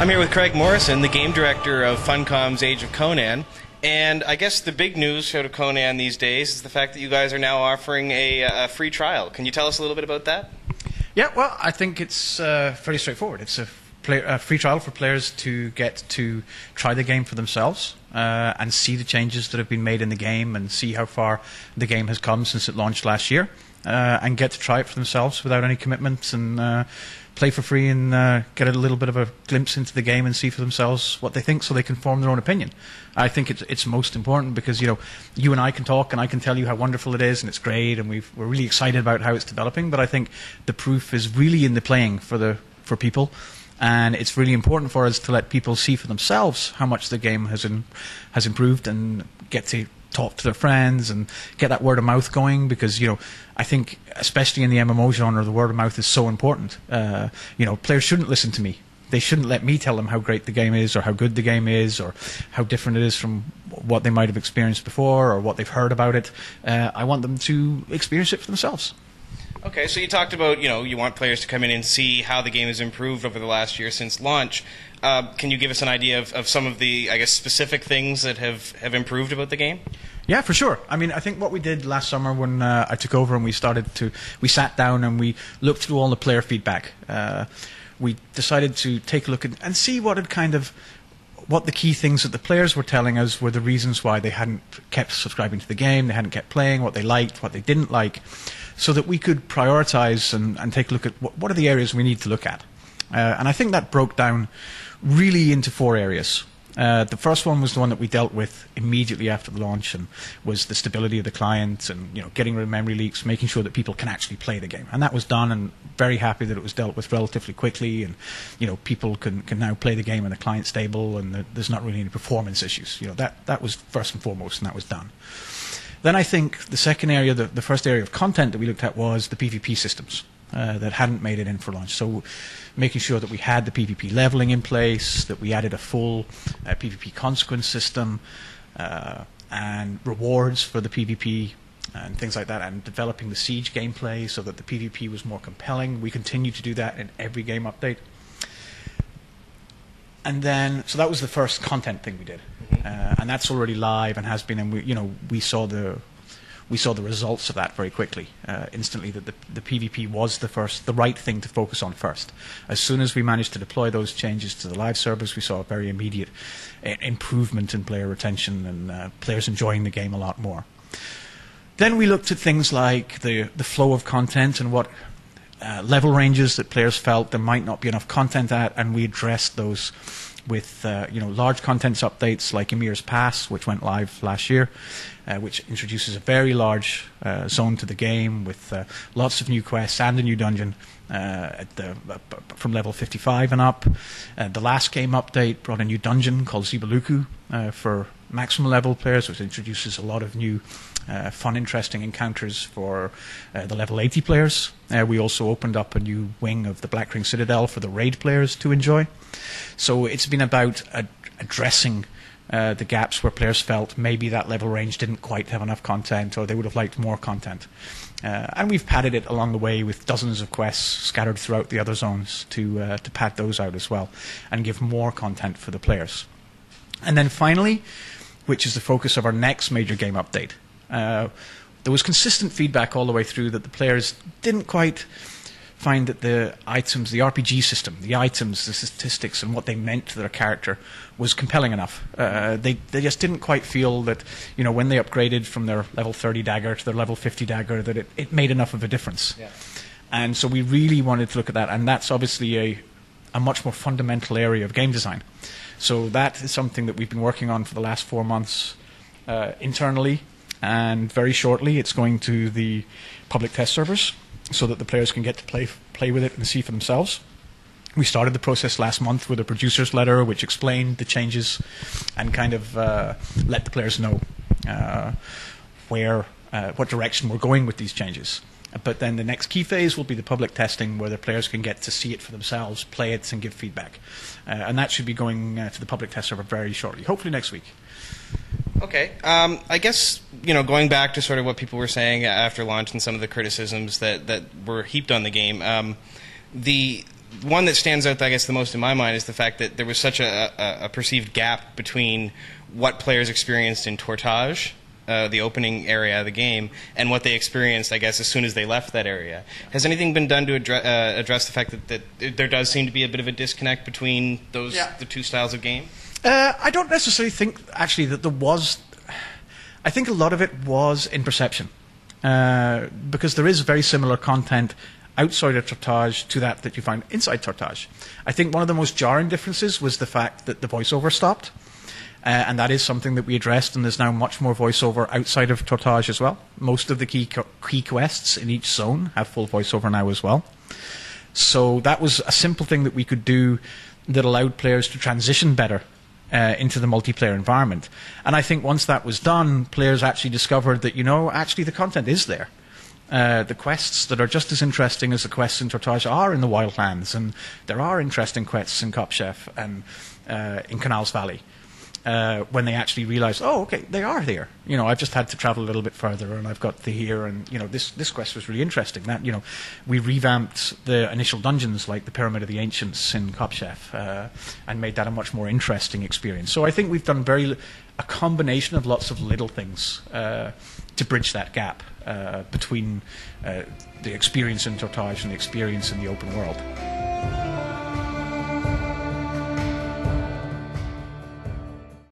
I'm here with Craig Morrison, the game director of Funcom's Age of Conan. And I guess the big news out of Conan these days is the fact that you guys are now offering a free trial. Can you tell us a little bit about that? Yeah, well, I think it's fairly straightforward. It's a free trial for players to get to try the game for themselves and see the changes that have been made in the game and see how far the game has come since it launched last year and get to try it for themselves without any commitments and play for free and get a little bit of a glimpse into the game and see for themselves what they think so they can form their own opinion. I think it's most important because, you know, you and I can talk and I can tell you how wonderful it is and it's great and we're really excited about how it's developing, but I think the proof is really in the playing for people. And it's really important for us to let people see for themselves how much the game has improved and get to talk to their friends and get that word of mouth going because, you know, I think especially in the MMO genre, the word of mouth is so important. You know, players shouldn't listen to me. They shouldn't let me tell them how great the game is or how good the game is or how different it is from what they might have experienced before or what they've heard about it. I want them to experience it for themselves. Okay, so you talked about, you know, you want players to come in and see how the game has improved over the last year since launch. Can you give us an idea of some of the, I guess, specific things that have improved about the game? Yeah, for sure. I mean, I think what we did last summer when I took over and we sat down and we looked through all the player feedback. We decided to take a look at and see what the key things that the players were telling us were the reasons why they hadn't kept subscribing to the game, they hadn't kept playing, what they liked, what they didn't like, so that we could prioritize and take a look at what are the areas we need to look at. And I think that broke down really into 4 areas. The first one was the one that we dealt with immediately after the launch and was the stability of the client and, you know, getting rid of memory leaks, making sure that people can actually play the game. And that was done and very happy that it was dealt with relatively quickly and, you know, people can now play the game and the client's stable and there's not really any performance issues. You know, that was first and foremost and that was done. Then I think the second area, the first area of content that we looked at was the PvP systems that hadn't made it in for launch. So making sure that we had the PvP leveling in place, that we added a full PvP consequence system and rewards for the PvP and things like that, and developing the Siege gameplay so that the PvP was more compelling. We continue to do that in every game update. And then, so that was the first content thing we did, and that's already live and has been. And we saw the results of that very quickly, instantly. That the PvP was the right thing to focus on first. As soon as we managed to deploy those changes to the live servers, we saw a very immediate improvement in player retention and players enjoying the game a lot more. Then we looked at things like the flow of content and what level ranges that players felt there might not be enough content at, and we addressed those with large contents updates like Emir's Pass, which went live last year, which introduces a very large zone to the game with lots of new quests and a new dungeon from level 55 and up. The last game update brought a new dungeon called Zibaluku for maximum level players, which introduces a lot of new fun, interesting encounters for the level 80 players. We also opened up a new wing of the Black Ring Citadel for the raid players to enjoy. So it's been about addressing the gaps where players felt maybe that level range didn't quite have enough content or they would have liked more content. And we've padded it along the way with dozens of quests scattered throughout the other zones to pad those out as well and give more content for the players. And then finally, which is the focus of our next major game update, there was consistent feedback all the way through that the players didn't quite find that the items, the RPG system, the items, the statistics, and what they meant to their character was compelling enough. They just didn't quite feel that, you know, when they upgraded from their level 30 dagger to their level 50 dagger, that it made enough of a difference. Yeah. And so we really wanted to look at that, and that's obviously a much more fundamental area of game design. So that is something that we've been working on for the last 4 months internally, and very shortly it's going to the public test servers so that the players can get to play with it and see for themselves. We started the process last month with a producer's letter which explained the changes and kind of let the players know what direction we're going with these changes. But then the next key phase will be the public testing, where the players can get to see it for themselves, play it, and give feedback. And that should be going to the public test server very shortly, hopefully next week. Okay. I guess, going back to sort of what people were saying after launch and some of the criticisms that were heaped on the game, the one that stands out, I guess, the most in my mind is the fact that there was such a perceived gap between what players experienced in Tortage, the opening area of the game, and what they experienced, I guess, as soon as they left that area. Has anything been done to address the fact that there does seem to be a bit of a disconnect between the two styles of game? I don't necessarily think, actually, that there was... I think a lot of it was in perception. Because there is very similar content outside of Tortage to that you find inside Tortage. I think one of the most jarring differences was the fact that the voiceover stopped. And that is something that we addressed, and there's now much more voiceover outside of Tortage as well. Most of the key quests in each zone have full voiceover now as well. So that was a simple thing that we could do that allowed players to transition better into the multiplayer environment. And I think once that was done, players actually discovered that, actually the content is there. The quests that are just as interesting as the quests in Tortage are in the Wildlands, and there are interesting quests in Kopchef and in Canals Valley. When they actually realize, okay, they are there. I've just had to travel a little bit further, and I've got to here, and this quest was really interesting. That we revamped the initial dungeons, like the Pyramid of the Ancients in Kopchef, and made that a much more interesting experience. So I think we've done a combination of lots of little things to bridge that gap between the experience in Tortage and the experience in the open world.